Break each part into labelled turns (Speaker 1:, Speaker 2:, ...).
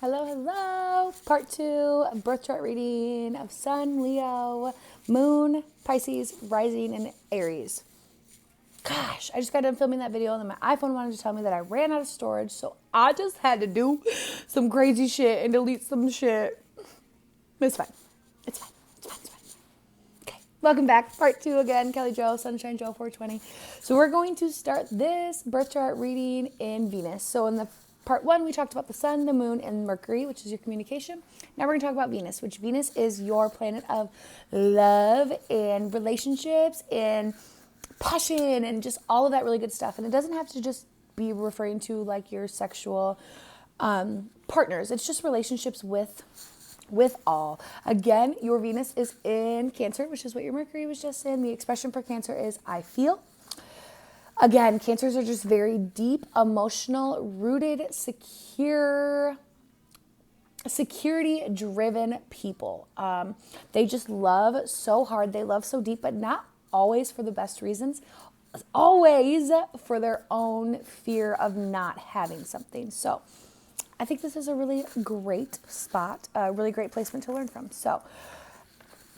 Speaker 1: Hello, hello. Part 2, birth chart reading of Sun, Leo, Moon, Pisces, Rising, and Aries. Gosh, I just got done filming that video and then my iPhone wanted to tell me that I ran out of storage, so I just had to do some crazy shit and delete some shit. It's fine. It's fine. It's fine. It's fine. Okay, welcome back. Part 2 again. Kelly Joe, Sunshine Joe 420. So we're going to start this birth chart reading in Venus. So in the Part 1, we talked about the sun, the moon, and Mercury, which is your communication. Now we're going to talk about Venus, which Venus is your planet of love and relationships and passion and just all of that really good stuff. And it doesn't have to just be referring to like your sexual partners. It's just relationships with all. Again, your Venus is in Cancer, which is what your Mercury was just in. The expression for Cancer is I feel. Again, Cancers are just very deep, emotional, rooted, security-driven people. They just love so hard. They love so deep, but not always for the best reasons. Always for their own fear of not having something. So I think this is a really great spot, a really great placement to learn from. So,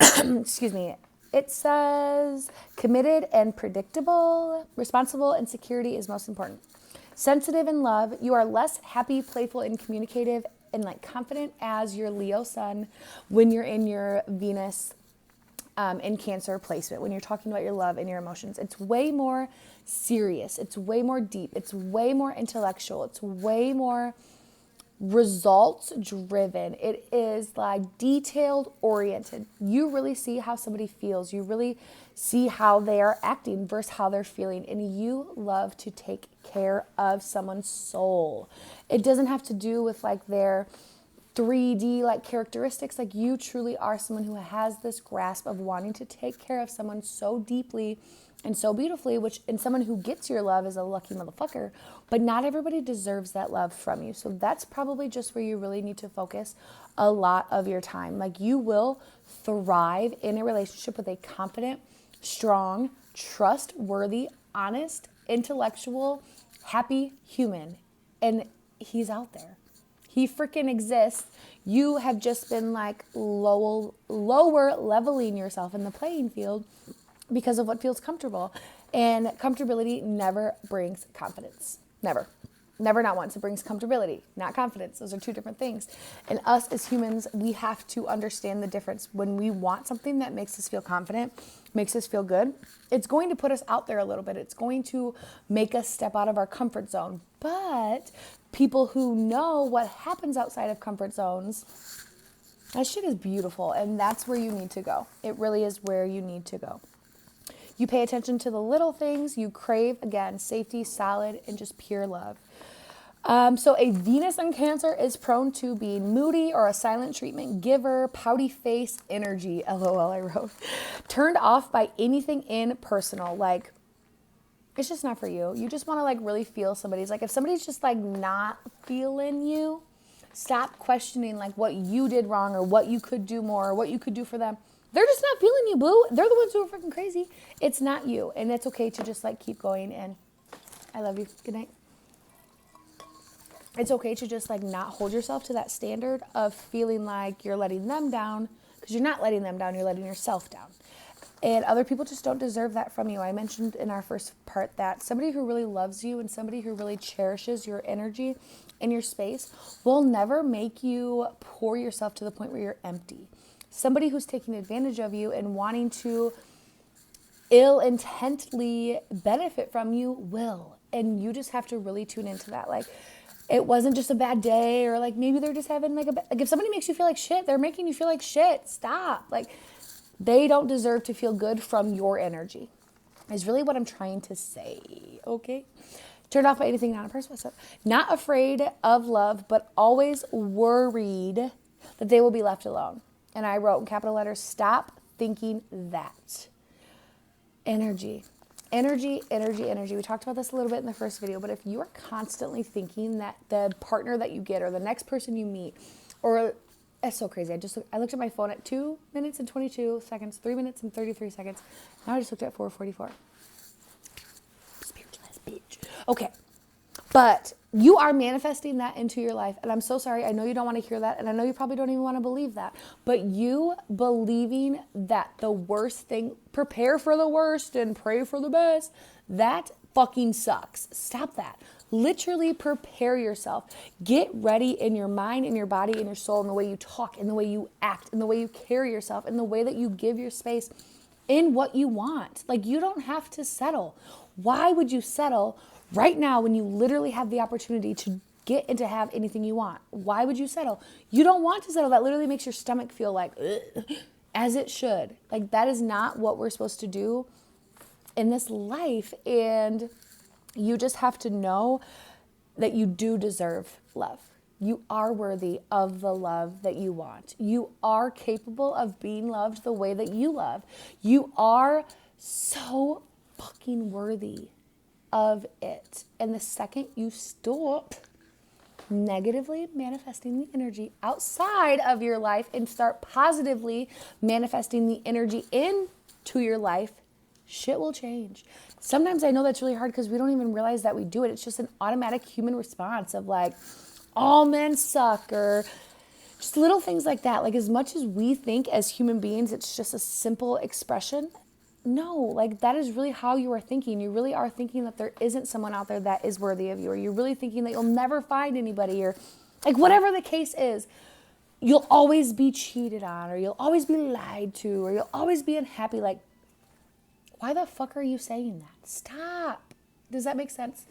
Speaker 1: excuse me. It says committed and predictable, responsible, and security is most important. Sensitive in love, you are less happy, playful, and communicative and like confident as your Leo sun when you're in your Venus in Cancer placement, when you're talking about your love and your emotions. It's way more serious. It's way more deep. It's way more intellectual. It's way more results driven. It is like detailed oriented. You really see how somebody feels. You really see how they are acting versus how they're feeling. And you love to take care of someone's soul. It doesn't have to do with like their 3D like characteristics. Like you truly are someone who has this grasp of wanting to take care of someone so deeply and so beautifully, and someone who gets your love is a lucky motherfucker, but not everybody deserves that love from you. So that's probably just where you really need to focus a lot of your time. Like you will thrive in a relationship with a confident, strong, trustworthy, honest, intellectual, happy human. And he's out there. He freaking exists. You have just been like lower leveling yourself in the playing field because of what feels comfortable. And comfortability never brings confidence. Never. Never, not once. It brings comfortability, not confidence. Those are two different things. And us as humans, we have to understand the difference. When we want something that makes us feel confident, makes us feel good, it's going to put us out there a little bit. It's going to make us step out of our comfort zone. But people who know what happens outside of comfort zones, that shit is beautiful. And that's where you need to go. It really is where you need to go. You pay attention to the little things. You crave, again, safety, solid, and just pure love. So a Venus in Cancer is prone to being moody or a silent treatment giver, pouty face energy, LOL I wrote. Turned off by anything impersonal. Like, it's just not for you. You just want to like really feel somebody's. Like if somebody's just like not feeling you, stop questioning like what you did wrong or what you could do more or what you could do for them. They're just not feeling you, boo. They're the ones who are freaking crazy. It's not you. And it's okay to just like keep going. And I love you. Good night. It's okay to just like not hold yourself to that standard of feeling like you're letting them down, because you're not letting them down. You're letting yourself down. And other people just don't deserve that from you. I mentioned in our first part that somebody who really loves you and somebody who really cherishes your energy and your space will never make you pour yourself to the point where you're empty. Somebody who's taking advantage of you and wanting to ill-intently benefit from you will. And you just have to really tune into that. Like, it wasn't just a bad day, or like maybe they're just having like if somebody makes you feel like shit, they're making you feel like shit. Stop. Like, they don't deserve to feel good from your energy, is really what I'm trying to say, okay? Turned off by anything, not a person. Not afraid of love, but always worried that they will be left alone. And I wrote in capital letters, stop thinking that. Energy. Energy, energy, energy. We talked about this a little bit in the first video, but if you are constantly thinking that the partner that you get or the next person you meet, or it's so crazy. I looked at my phone at 2 minutes and 22 seconds, 3 minutes and 33 seconds. Now I just looked at 4:44. Spiritualized bitch. Okay. But you are manifesting that into your life. And I'm so sorry. I know you don't want to hear that. And I know you probably don't even want to believe that. But you believing that the worst thing, prepare for the worst and pray for the best, that fucking sucks. Stop that. Literally prepare yourself. Get ready in your mind, in your body, in your soul, in the way you talk, in the way you act, in the way you carry yourself, in the way that you give your space, in what you want. Like, you don't have to settle. Why would you settle right now when you literally have the opportunity to get and to have anything you want? Why would you settle? You don't want to settle. That literally makes your stomach feel like, ugh, as it should. Like, that is not what we're supposed to do in this life. And you just have to know that you do deserve love. You are worthy of the love that you want. You are capable of being loved the way that you love. You are so fucking worthy of it. And the second you stop negatively manifesting the energy outside of your life and start positively manifesting the energy into your life, shit will change. Sometimes I know that's really hard because we don't even realize that we do it. It's just an automatic human response of like, all men suck, or just little things like that. Like, as much as we think as human beings, it's just a simple expression. No, like, that is really how you are thinking. You really are thinking that there isn't someone out there that is worthy of you, or you're really thinking that you'll never find anybody, or like whatever the case is, you'll always be cheated on, or you'll always be lied to, or you'll always be unhappy. Like, why the fuck are you saying that? Stop. Does that make sense?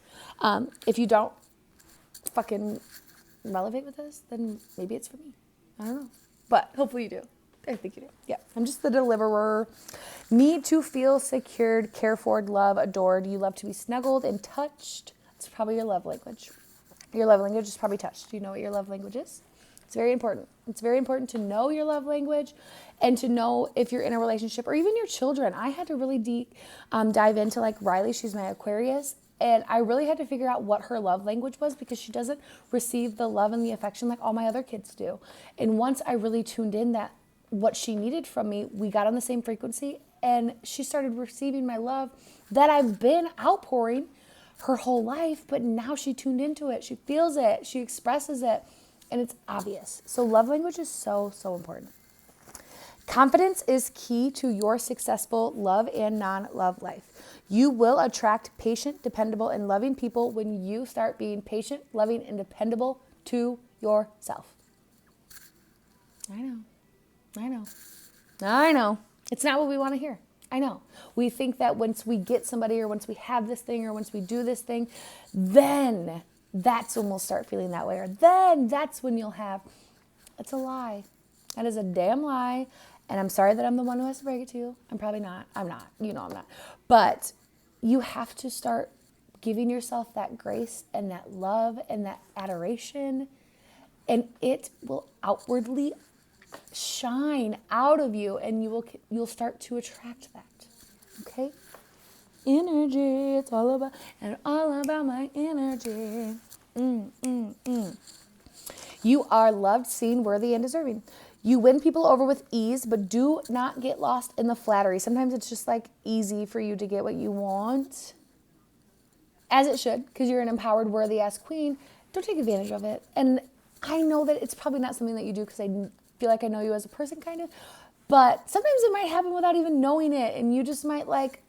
Speaker 1: If you don't fucking relevate with this, then maybe it's for me. I don't know. But hopefully you do. I think you do. Yeah. I'm just the deliverer. Need to feel secured, cared for, loved, adored. You love to be snuggled and touched. It's probably your love language. Your love language is probably touch. Do you know what your love language is? It's very important. It's very important to know your love language and to know if you're in a relationship, or even your children. I had to really dive into, like, Riley. She's my Aquarius. And I really had to figure out what her love language was, because she doesn't receive the love and the affection like all my other kids do. And once I really tuned in that what she needed from me, we got on the same frequency, and she started receiving my love that I've been outpouring her whole life, but now she tuned into it. She feels it. She expresses it, and it's obvious. So love language is so, so important. Confidence is key to your successful love and non-love life. You will attract patient, dependable, and loving people when you start being patient, loving, and dependable to yourself. I know. It's not what we want to hear. I know. We think that once we get somebody, or once we have this thing, or once we do this thing, then that's when we'll start feeling that way, or then that's when you'll have. It's a lie. That is a damn lie. And I'm sorry that I'm the one who has to break it to you. I'm probably not. I'm not. You know I'm not. But you have to start giving yourself that grace and that love and that adoration, and it will outwardly shine out of you, and you'll start to attract that. Okay? Energy, it's all about my energy. You are loved, seen, worthy, and deserving. You win people over with ease, but do not get lost in the flattery. Sometimes it's just like easy for you to get what you want, as it should, because you're an empowered, worthy-ass queen. Don't take advantage of it. And I know that it's probably not something that you do, because I feel like I know you as a person, kind of. But sometimes it might happen without even knowing it, and you just might, like,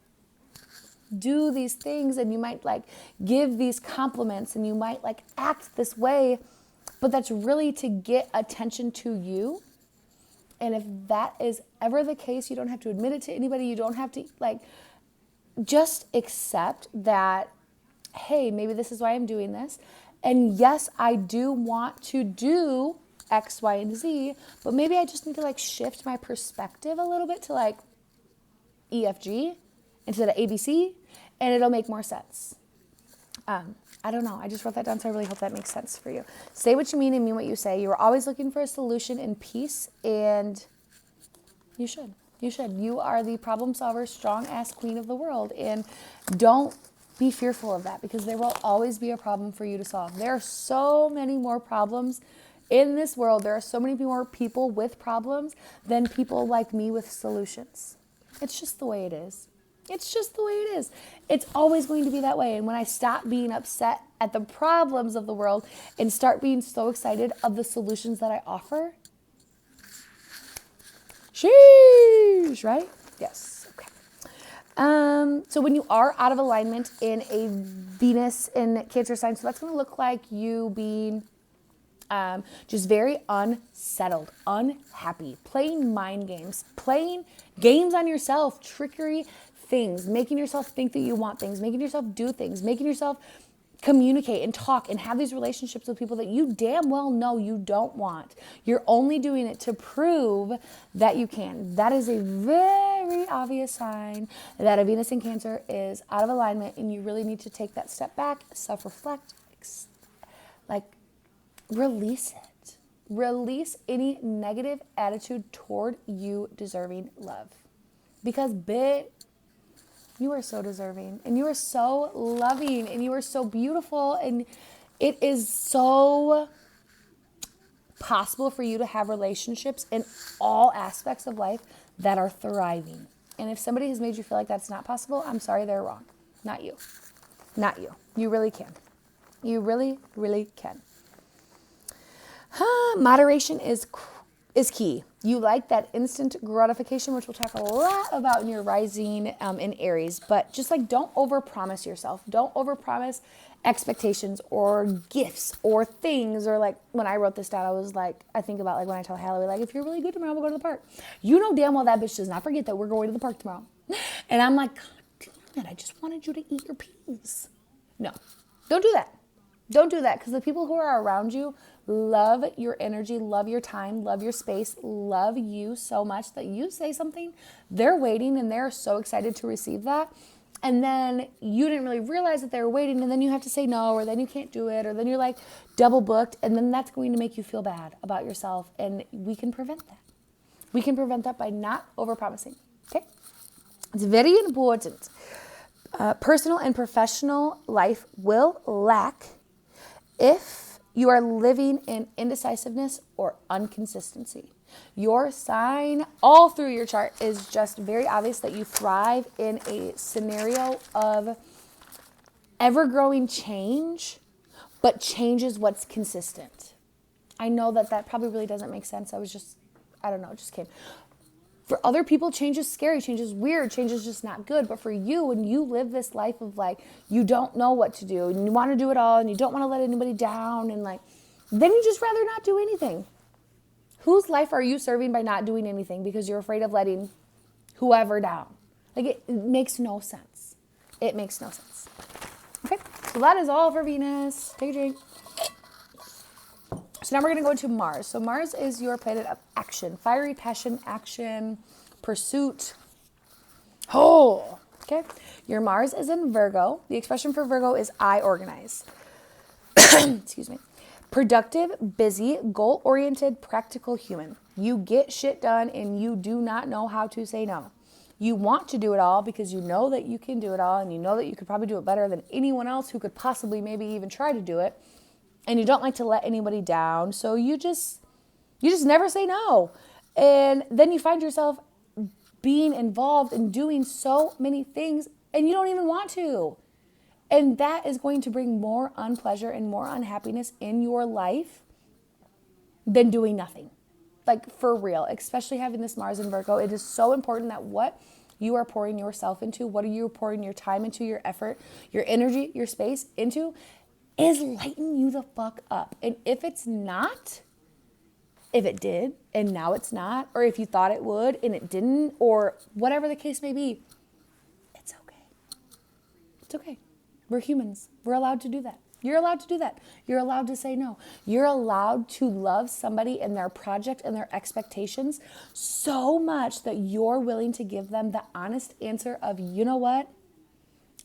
Speaker 1: do these things, and you might, like, give these compliments, and you might, like, act this way, but that's really to get attention to you. And if that is ever the case, you don't have to admit it to anybody. You don't have to, like, just accept that, hey, maybe this is why I'm doing this. And yes, I do want to do X, Y, and Z, but maybe I just need to, like, shift my perspective a little bit to, like, EFG instead of ABC, and it'll make more sense. I don't know. I just wrote that down, so I really hope that makes sense for you. Say what you mean and mean what you say. You are always looking for a solution in peace, and you should. You should. You are the problem solver, strong-ass queen of the world, and don't be fearful of that, because there will always be a problem for you to solve. There are so many more problems in this world. There are so many more people with problems than people like me with solutions. It's just the way it is. It's just the way it is. It's always going to be that way. And when I stop being upset at the problems of the world and start being so excited of the solutions that I offer, sheesh, right? Yes. Okay. So when you are out of alignment in a Venus in Cancer sign, so that's going to look like you being just very unsettled, unhappy, playing mind games, playing games on yourself, trickery things, making yourself think that you want things, making yourself do things, making yourself communicate and talk and have these relationships with people that you damn well know you don't want. You're only doing it to prove that you can. That is a very obvious sign that a Venus in Cancer is out of alignment, and you really need to take that step back, self-reflect, like release it. Release any negative attitude toward you deserving love. Because, bitch, you are so deserving, and you are so loving, and you are so beautiful, and it is so possible for you to have relationships in all aspects of life that are thriving. And if somebody has made you feel like that's not possible, I'm sorry, they're wrong. Not you. Not you. You really can. You really, really can. Moderation is key. You like that instant gratification, which we'll talk a lot about in your rising in Aries, but just like don't overpromise yourself. Don't overpromise expectations or gifts or things. Or like when I wrote this down, I was like, I think about like when I tell Hallie, like, if you're really good tomorrow, we'll go to the park. You know damn well that bitch does not forget that we're going to the park tomorrow. And I'm like, God damn it, I just wanted you to eat your peas. No, don't do that. Don't do that, because the people who are around you love your energy, love your time, love your space, love you so much that you say something, they're waiting and they're so excited to receive that. And then you didn't really realize that they were waiting, and then you have to say no, or then you can't do it, or then you're like double booked, and then that's going to make you feel bad about yourself. And we can prevent that. We can prevent that by not overpromising. Okay? It's very important. Personal and professional life will lack if you are living in indecisiveness or inconsistency. Your sign all through your chart is just very obvious that you thrive in a scenario of ever-growing change, but change is what's consistent. I know that probably really doesn't make sense. I don't know, it just came. For other people, change is scary, change is weird, change is just not good. But for you, when you live this life of like, you don't know what to do and you want to do it all and you don't want to let anybody down, and like, then you just rather not do anything. Whose life are you serving by not doing anything because you're afraid of letting whoever down? Like, it makes no sense. It makes no sense. Okay, so that is all for Venus. Take a drink. So now we're going to go to Mars. So Mars is your planet of action, fiery passion, action, pursuit. Oh, okay. Your Mars is in Virgo. The expression for Virgo is I organize. Excuse me. Productive, busy, goal-oriented, practical human. You get shit done and you do not know how to say no. You want to do it all because you know that you can do it all, and you know that you could probably do it better than anyone else who could possibly maybe even try to do it. And you don't like to let anybody down, so you just never say no. And then you find yourself being involved in doing so many things, and you don't even want to. And that is going to bring more unpleasure and more unhappiness in your life than doing nothing. Like, for real, especially having this Mars in Virgo, it is so important that what you are pouring yourself into, what are you pouring your time into, your effort, your energy, your space into, is lighting you the fuck up. And if it's not, if it did and now it's not, or if you thought it would and it didn't, or whatever the case may be, it's okay. It's okay. We're humans. We're allowed to do that. You're allowed to do that. You're allowed to say no. You're allowed to love somebody and their project and their expectations so much that you're willing to give them the honest answer of, you know what?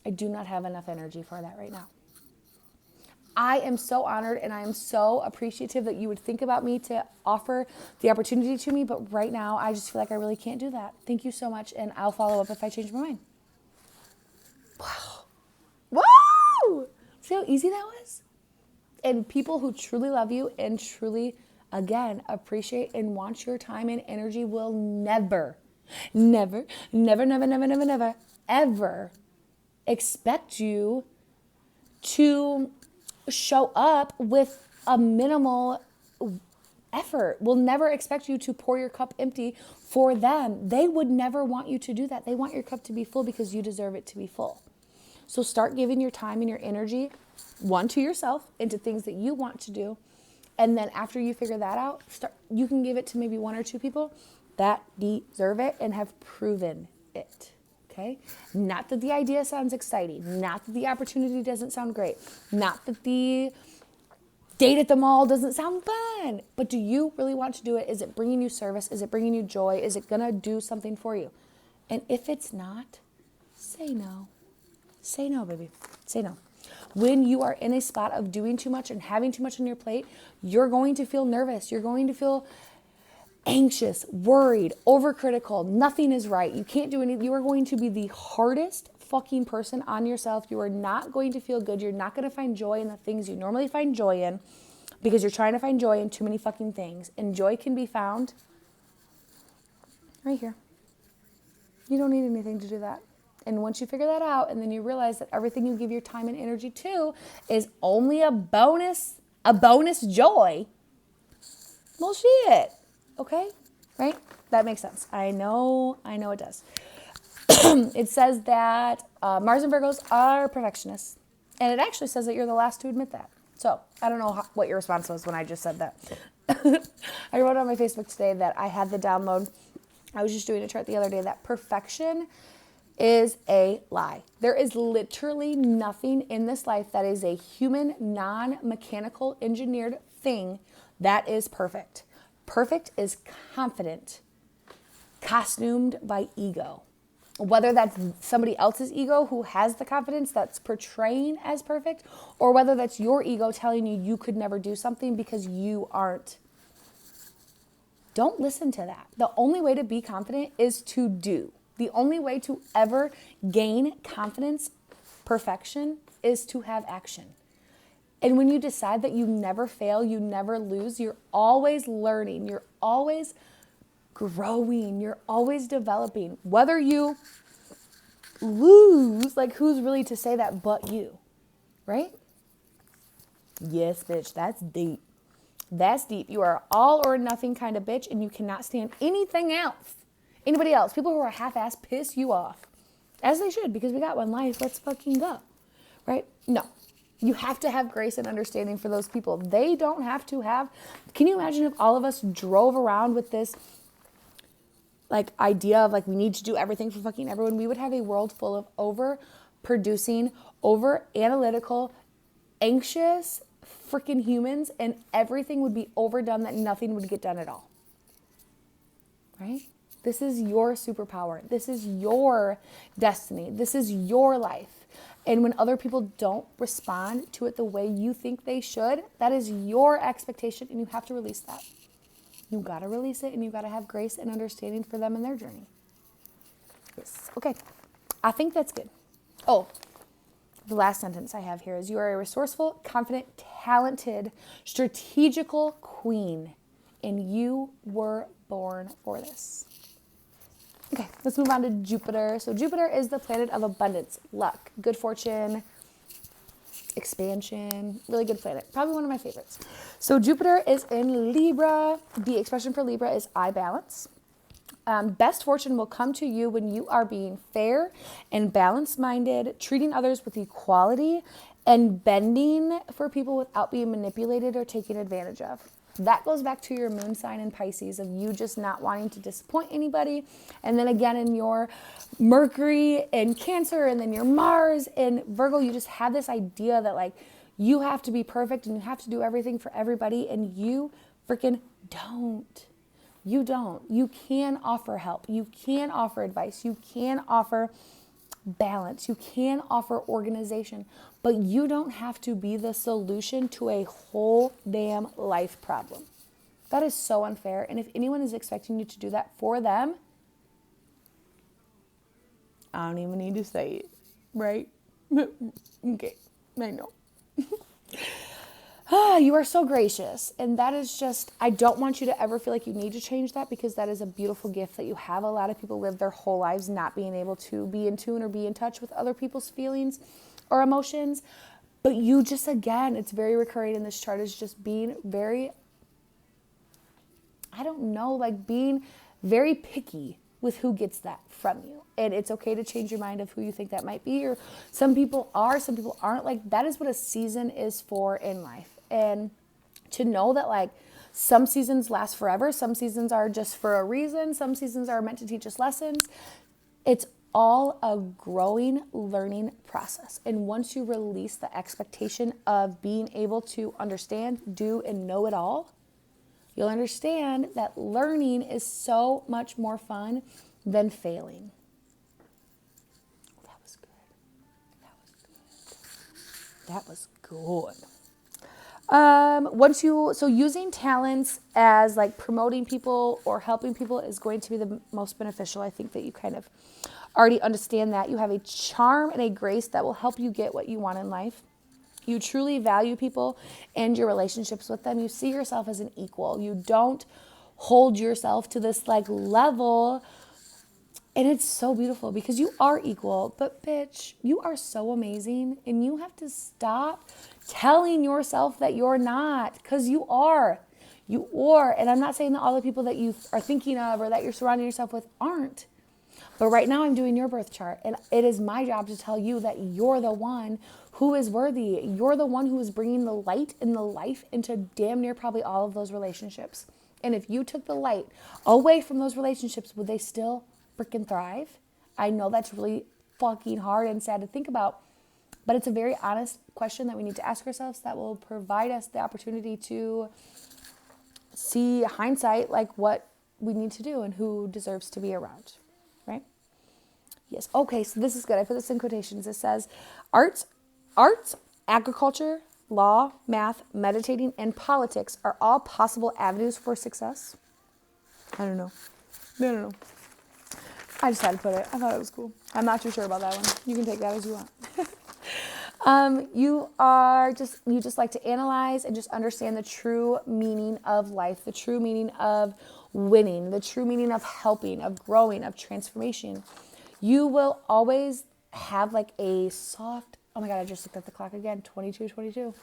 Speaker 1: I do not have enough energy for that right now. I am so honored and I am so appreciative that you would think about me to offer the opportunity to me, but right now I just feel like I really can't do that. Thank you so much, and I'll follow up if I change my mind. Wow. Woo! See how easy that was? And people who truly love you and truly, again, appreciate and want your time and energy will never, never, never, never, never, never, never ever expect you to show up with a minimal effort. We'll never expect you to pour your cup empty for them. They would never want you to do that. They want your cup to be full because you deserve it to be full. So start giving your time and your energy, one, to yourself, into things that you want to do. And then after you figure that out, you can give it to maybe one or two people that deserve it and have proven it. Okay? Not that the idea sounds exciting. Not that the opportunity doesn't sound great. Not that the date at the mall doesn't sound fun. But do you really want to do it? Is it bringing you service? Is it bringing you joy? Is it going to do something for you? And if it's not, say no. Say no, baby. Say no. When you are in a spot of doing too much and having too much on your plate, you're going to feel nervous. You're going to feel anxious, worried, overcritical. Nothing is right. You can't do anything. You are going to be the hardest fucking person on yourself. You are not going to feel good. You're not going to find joy in the things you normally find joy in because you're trying to find joy in too many fucking things. And joy can be found right here. You don't need anything to do that. And once you figure that out, and then you realize that everything you give your time and energy to is only a bonus joy, well, shit. Okay? Right? That makes sense. I know it does. It says that Mars and Virgos are perfectionists. And it actually says that you're the last to admit that. So I don't know what your response was when I just said that. I wrote on my Facebook today that I had the download. I was just doing a chart the other day that perfection is a lie. There is literally nothing in this life that is a human, non-mechanical engineered thing that is perfect. Perfect is confident, costumed by ego. Whether that's somebody else's ego who has the confidence that's portraying as perfect, or whether that's your ego telling you you could never do something because you aren't. Don't listen to that. The only way to be confident is to do. The only way to ever gain confidence, perfection, is to have action. And when you decide that you never fail, you never lose, you're always learning, you're always growing, you're always developing. Whether you lose, like who's really to say that but you, right? Yes, bitch, that's deep. That's deep. You are all or nothing kind of bitch and you cannot stand anything else. Anybody else, people who are half-assed piss you off. As they should, because we got one life. Let's fucking go. Right? No. You have to have grace and understanding for those people. They don't have to have. Can you imagine if all of us drove around with this like idea of like we need to do everything for fucking everyone? We would have a world full of over-producing, over-analytical, anxious freaking humans, and everything would be overdone that nothing would get done at all. Right? This is your superpower. This is your destiny. This is your life. And when other people don't respond to it the way you think they should, that is your expectation and you have to release that. You got to release it and you got to have grace and understanding for them in their journey. Yes. Okay. I think that's good. Oh, the last sentence I have here is you are a resourceful, confident, talented, strategical queen and you were born for this. Okay, let's move on to Jupiter. So Jupiter is the planet of abundance, luck, good fortune, expansion, really good planet. Probably one of my favorites. So Jupiter is in Libra. The expression for Libra is I balance. Best fortune will come to you when you are being fair and balanced-minded, treating others with equality, and bending for people without being manipulated or taken advantage of. That goes back to your moon sign in Pisces of you just not wanting to disappoint anybody. And then again in your Mercury and Cancer and then your Mars and Virgo, you just have this idea that like you have to be perfect and you have to do everything for everybody and you freaking don't. You don't. You can offer help. You can offer advice. You can offer balance. You can offer organization, but you don't have to be the solution to a whole damn life problem. That is so unfair. And if anyone is expecting you to do that for them, I don't even need to say it, right? Okay, I know. You are so gracious. And that is just, I don't want you to ever feel like you need to change that, because that is a beautiful gift that you have. A lot of people live their whole lives not being able to be in tune or be in touch with other people's feelings or emotions. But you just, again, it's very recurring in this chart, is just being very, I don't know, like being very picky with who gets that from you. And it's okay to change your mind of who you think that might be. Or some people are, some people aren't. Like, that is what a season is for in life. And to know that, like, some seasons last forever. Some seasons are just for a reason. Some seasons are meant to teach us lessons. It's all a growing, learning process. And once you release the expectation of being able to understand, do, and know it all, you'll understand that learning is so much more fun than failing. That was good. That was good. So using talents as like promoting people or helping people is going to be the most beneficial. I think that you kind of already understand that. You have a charm and a grace that will help you get what you want in life. You truly value people and your relationships with them. You see yourself as an equal. You don't hold yourself to this like level. And it's so beautiful because you are equal. But bitch, you are so amazing. And you have to stop telling yourself that you're not, because you are. You are. And I'm not saying that all the people that you are thinking of or that you're surrounding yourself with aren't. But right now I'm doing your birth chart, and it is my job to tell you that you're the one who is worthy. You're the one who is bringing the light and the life into damn near probably all of those relationships. And if you took the light away from those relationships, would they still freaking thrive? I know that's really fucking hard and sad to think about, but it's a very honest question that we need to ask ourselves that will provide us the opportunity to see hindsight, like what we need to do and who deserves to be around, right? Yes. Okay, so this is good. I put this in quotations. It says, arts, agriculture, law, math, meditating, and politics are all possible avenues for success. I don't know. No. I just had to put it. I thought it was cool. I'm not too sure about that one. You can take that as you want. You just like to analyze and just understand the true meaning of life, the true meaning of winning, the true meaning of helping, of growing, of transformation. You will always have like a soft, oh my God, I just looked at the clock again, 22.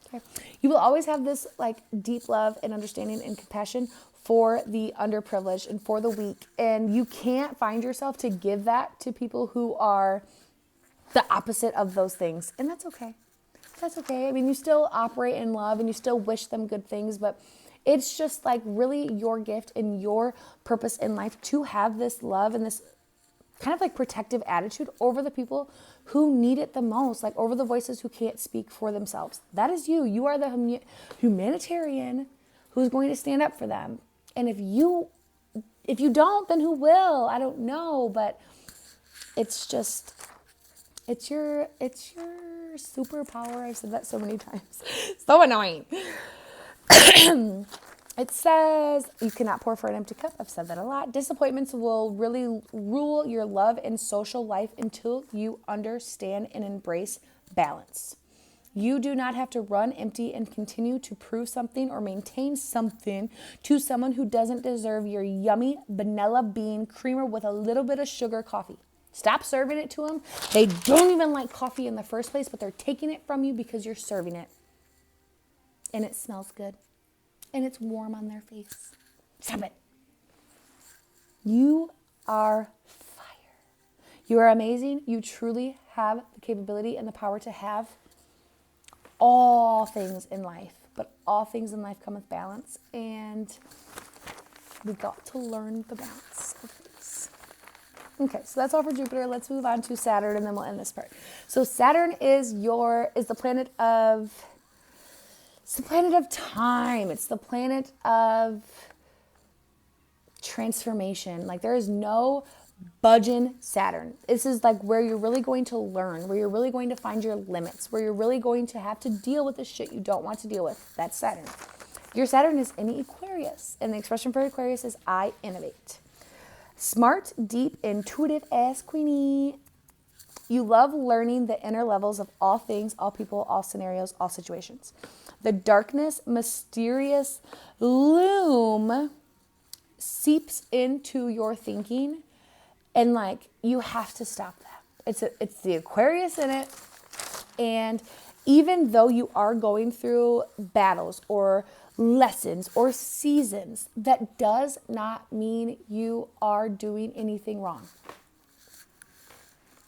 Speaker 1: Okay. You will always have this like deep love and understanding and compassion for the underprivileged and for the weak. And you can't find yourself to give that to people who are the opposite of those things. And that's okay. That's okay. I mean, you still operate in love and you still wish them good things, but it's just like really your gift and your purpose in life to have this love and this kind of like protective attitude over the people who need it the most, like over the voices who can't speak for themselves. That is you. You are the humanitarian who's going to stand up for them. And if you don't, then who will? I don't know, but it's your superpower. I've said that so many times. So annoying. It says you cannot pour for an empty cup. I've said that a lot. Disappointments will really rule your love and social life until you understand and embrace balance. You do not have to run empty and continue to prove something or maintain something to someone who doesn't deserve your yummy vanilla bean creamer with a little bit of sugar coffee. Stop serving it to them. They don't even like coffee in the first place, but they're taking it from you because you're serving it. And it smells good. And it's warm on their face. Stop it. You are fire. You are amazing. You truly have the capability and the power to have all things in life. But all things in life come with balance. And we got to learn the balance of things. Okay, so that's all for Jupiter. Let's move on to Saturn and then we'll end this part. So Saturn is the planet of... It's the planet of time. It's the planet of transformation. Like there is no budging Saturn. This is like where you're really going to learn, where you're really going to find your limits, where you're really going to have to deal with the shit you don't want to deal with. That's Saturn. Your Saturn is in Aquarius. And the expression for Aquarius is I innovate. Smart, deep, intuitive ass queenie. You love learning the inner levels of all things, all people, all scenarios, all situations. The darkness, mysterious loom seeps into your thinking, and like you have to stop that. It's the Aquarius in it. And even though you are going through battles or lessons or seasons, that does not mean you are doing anything wrong.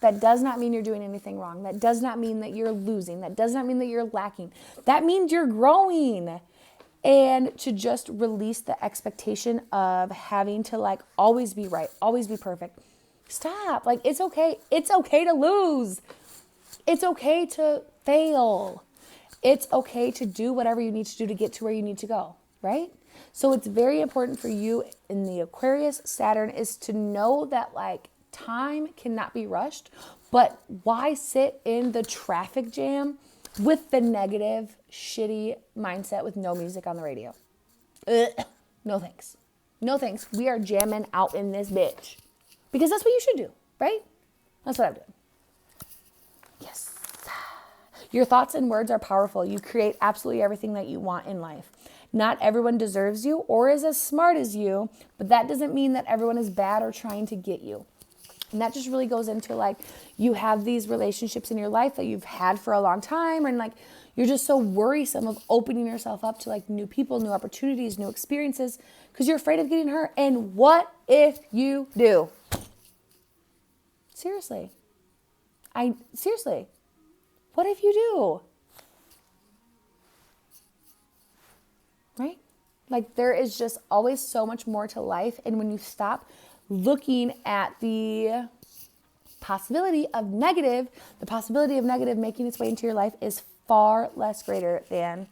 Speaker 1: That does not mean you're doing anything wrong. That does not mean that you're losing. That does not mean that you're lacking. That means you're growing. And to just release the expectation of having to like always be right, always be perfect. Stop. Like, it's okay. It's okay to lose. It's okay to fail. It's okay to do whatever you need to do to get to where you need to go, right? So it's very important for you in the Aquarius Saturn is to know that like time cannot be rushed, but why sit in the traffic jam with the negative, shitty mindset with no music on the radio? Ugh. No thanks. No thanks. We are jamming out in this bitch. Because that's what you should do, right? That's what I'm doing. Yes. Your thoughts and words are powerful. You create absolutely everything that you want in life. Not everyone deserves you or is as smart as you, but that doesn't mean that everyone is bad or trying to get you. And that just really goes into like, you have these relationships in your life that you've had for a long time. And like, you're just so worrisome of opening yourself up to like new people, new opportunities, new experiences, because you're afraid of getting hurt. And what if you do? Seriously. Seriously. What if you do? Right? Like there is just always so much more to life. And when you stop looking at the possibility of negative making its way into your life is far less greater than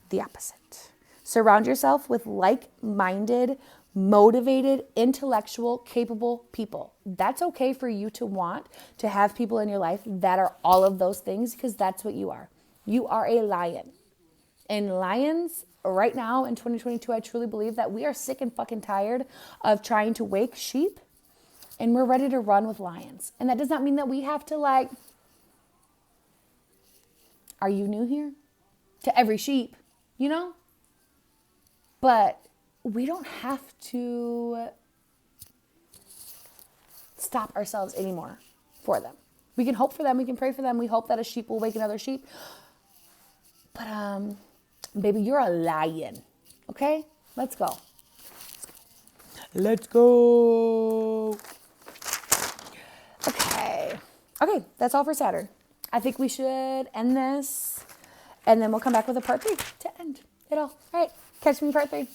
Speaker 1: the opposite. Surround yourself with like-minded, motivated, intellectual, capable people. That's okay for you to want to have people in your life that are all of those things because that's what you are. You are a lion. And lions, right now in 2022, I truly believe that we are sick and fucking tired of trying to wake sheep and we're ready to run with lions. And that does not mean that we have to like, are you new here? To every sheep, you know? But we don't have to stop ourselves anymore for them. We can hope for them. We can pray for them. We hope that a sheep will wake another sheep. But, baby, you're a lion. Okay? Let's go. Let's go. Okay, that's all for Saturn. I think we should end this, and then we'll come back with a part 3 to end it all. All right, catch me in part 3.